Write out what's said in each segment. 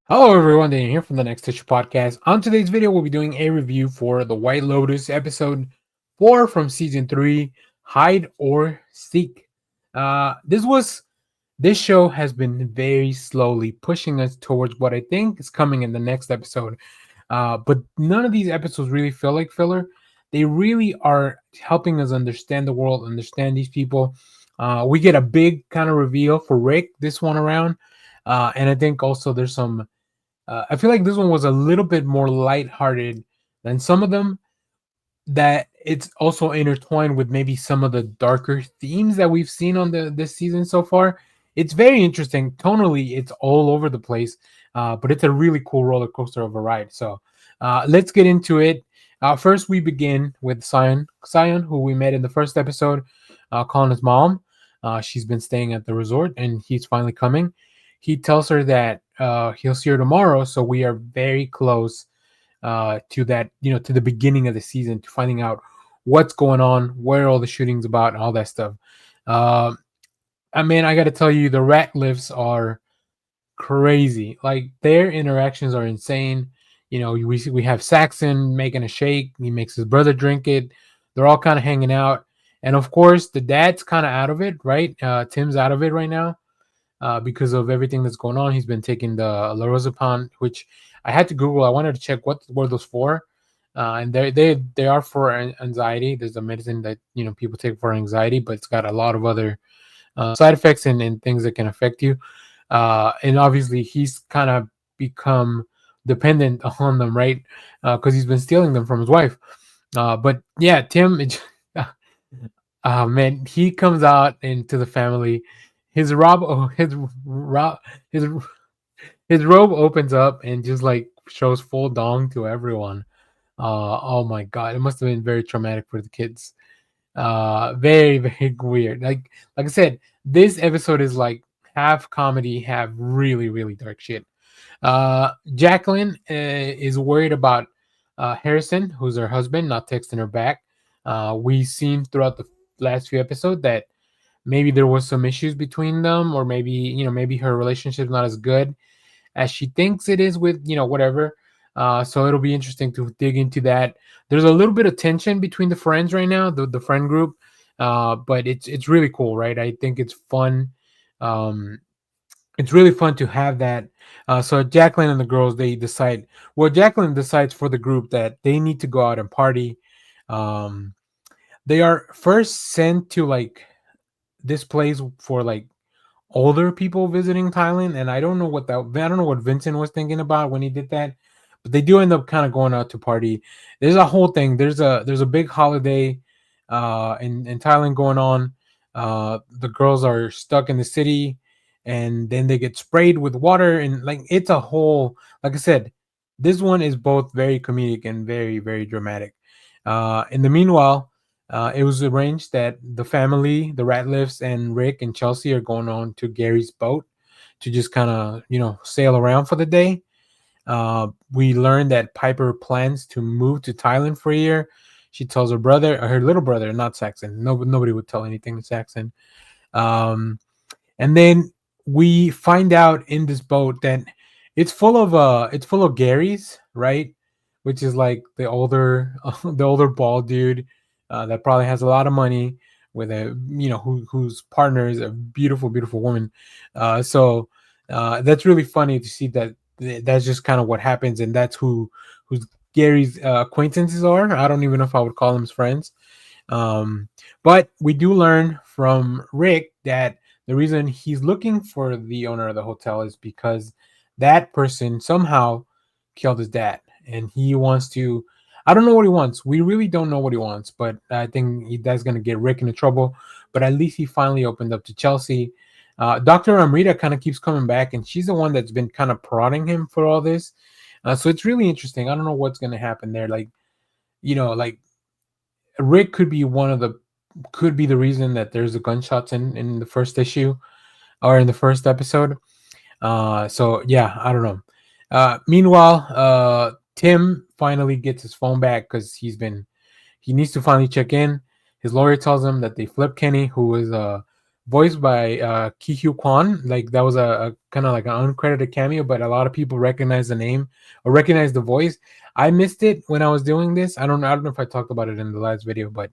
Hello everyone, Daniel here from the Next Issue Podcast. On today's video, we'll be doing a review for the White Lotus episode 4 from season 3, Hide or Seek. This show has been very slowly pushing us towards what I think is coming in the next episode. But none of these episodes really feel like filler. They really are helping us understand the world, understand these people. We get a big kind of reveal for Rick this one around. And I think also there's some I feel like this one was a little bit more lighthearted than some of them. That it's also intertwined with maybe some of the darker themes that we've seen on the this season so far. It's very interesting. Tonally, it's all over the place, but it's a really cool roller coaster of a ride. So let's get into it. First, we begin with Sion, who we met in the first episode, calling his mom. She's been staying at the resort, and he's finally coming. He tells her that he'll see her tomorrow, so we are very close to that, to the beginning of the season, to finding out what's going on, where all the shootings about, and all that stuff. Uh, I mean, I got to tell you, the rat lifts are crazy. Like their interactions are insane. We have Saxon making a shake. He makes his brother drink it. They're all kind of hanging out, and of course, the dad's kind of out of it, right? Tim's out of it right now because of everything that's going on. He's been taking the lorazepam, which I had to Google. I wanted to check what were those for, and they are for anxiety. There's a medicine that people take for anxiety, but it's got a lot of other side effects and things that can affect you. And obviously, he's kind of become dependent on them, right? Because he's been stealing them from his wife. But yeah, Tim. Man, he comes out into the family. His rob, oh, his his robe opens up and just like shows full dong to everyone. Oh my god, it must have been very traumatic for the kids. Very very weird. Like I said, this episode is like half comedy, half really really dark shit. Jacqueline is worried about Harrison, who's her husband, not texting her back. We've seen throughout the last few episodes that maybe there was some issues between them, or maybe her relationship's not as good as she thinks it is with whatever. So it'll be interesting to dig into that. There's a little bit of tension between the friends right now, the friend group, but it's really cool, right? I think it's fun. Um, it's really fun to have that. So Jacqueline and the girls, they decide. Well, Jacqueline decides for the group that they need to go out and party. Um, they are first sent to like this place for like older people visiting Thailand, and I don't know what Vincent was thinking about when he did that, but they do end up kind of going out to party. There's a whole thing. There's a big holiday in Thailand going on. The girls are stuck in the city, and then they get sprayed with water, and like it's a whole. Like I said, this one is both very comedic and very very dramatic. In the meanwhile, it was arranged that the family, the Ratliffs, and Rick and Chelsea are going on to Gary's boat to just kind of, sail around for the day. We learned that Piper plans to move to Thailand for a year. She tells her brother, or her little brother, not Saxon. Nobody would tell anything to Saxon. Um, and then we find out in this boat that it's full of Garys, right? Which is like the older the older bald dude that probably has a lot of money with a whose partner is a beautiful beautiful woman. So that's really funny to see that that's just kind of what happens, and that's who's Gary's acquaintances are. I don't even know if I would call them his friends. um, but we do learn from Rick that the reason he's looking for the owner of the hotel is because that person somehow killed his dad, and he wants to. I don't know what he wants. We really don't know what he wants, but I think that's going to get Rick into trouble. But at least he finally opened up to Chelsea. Dr. Amrita kind of keeps coming back, and she's the one that's been kind of prodding him for all this. So it's really interesting. I don't know what's going to happen there. Like Rick could be the reason that there's a gunshots in the first issue or in the first episode. So yeah, I don't know. Meanwhile, Tim finally gets his phone back because he needs to finally check in. His lawyer tells him that they flipped Kenny, who was voiced by Ki Hugh Kwan. Like that was a kind of like an uncredited cameo, but a lot of people recognize the name or recognize the voice. I missed it when I was doing this. I don't know if I talked about it in the last video, but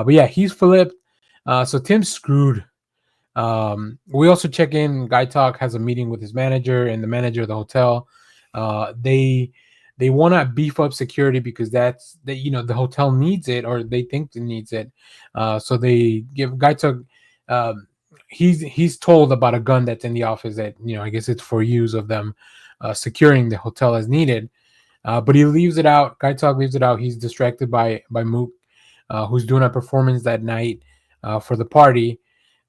yeah, he's Philip. So Tim's screwed. We also check in. Guy Talk has a meeting with his manager and the manager of the hotel. They want to beef up security because that's that the hotel needs it or they think it needs it. So they give Guy Talk. Um, he's told about a gun that's in the office that I guess it's for use of them securing the hotel as needed. But he leaves it out. Guy Talk leaves it out. He's distracted by Mook, who's doing a performance that night for the party.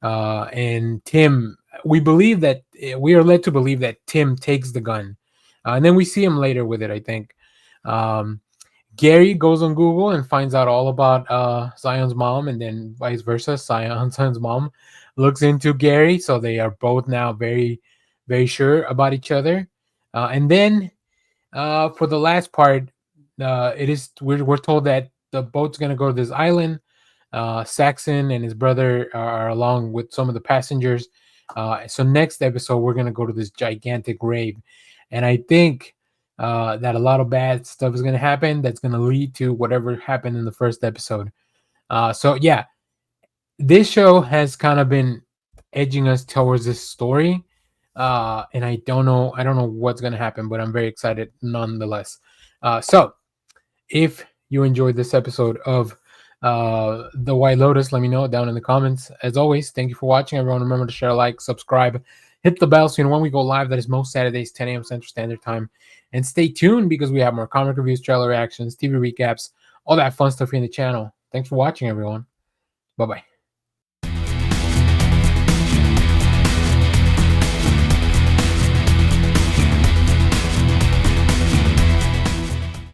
And Tim, we are led to believe that Tim takes the gun, and then we see him later with it. I think. Um, Gary goes on Google and finds out all about Zion's mom, and then vice versa. Zion's mom looks into Gary, so they are both now very, very sure about each other. And then for the last part, we're told that the boat's gonna go to this island. Saxon and his brother are along with some of the passengers. So next episode, we're gonna go to this gigantic rave, and I think that a lot of bad stuff is gonna happen. That's gonna lead to whatever happened in the first episode. So yeah, this show has kind of been edging us towards this story. And I don't know what's gonna happen, but I'm very excited nonetheless. So if you enjoyed this episode of The White Lotus, let me know down in the comments. As always, thank you for watching. Everyone, remember to share, like, subscribe, hit the bell so you know when we go live. That is most Saturdays, 10 a.m. Central Standard Time. And stay tuned because we have more comic reviews, trailer reactions, TV recaps, all that fun stuff here in the channel. Thanks for watching, everyone. Bye-bye.